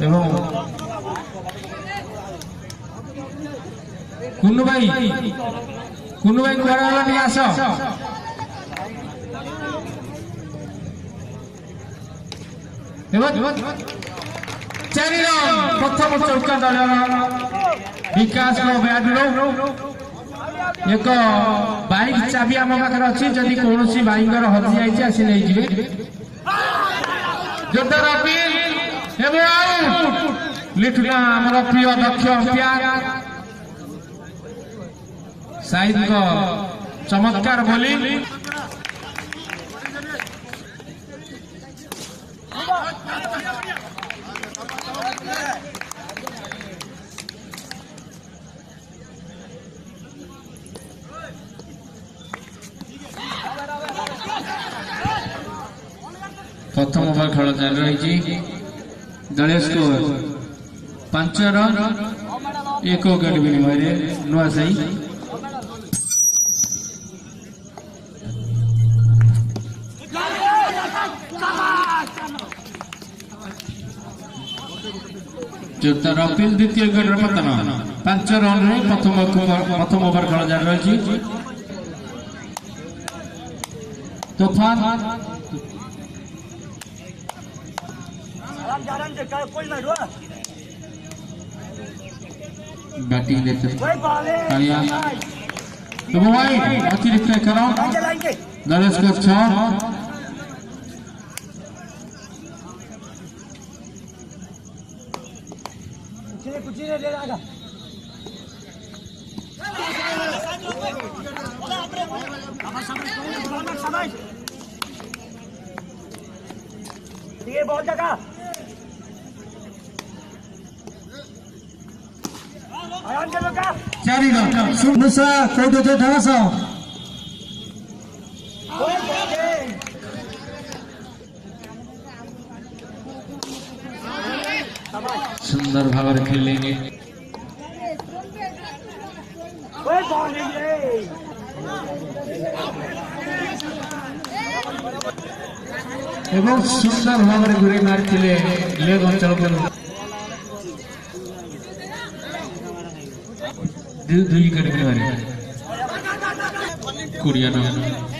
एवं कुन्नू भाई कुआड़ा वाला नहीं आस चारि रन प्रथम चौका दल विकास एक बाइक चाबी आम पाखे अच्छी जदि कौन भाई हजि जाइए आसी नहीं जी जोरदार अपील लिखना आमर प्रिय दक्ष अंपायर साहिद चमत्कार बोलिंग प्रथम ओवर खेल जारी रही दलीय स्कोर 5 रन 1 विकेट विनिमय नुआ साई जोरदार अपील द्वितीय विकेट पतन 5 रन प्रथम ओवर खेल जारी रही तूफान बैटिंग देते अतिरिक्त दल स्कोर 6 बहुत जगह चारि रन सुनुसा कोदो जो ढास सुंदर भाव खेलेंगे एवं सुंदर भाव गुरे मारी लेग अंचल को 2 विकेट 20 रन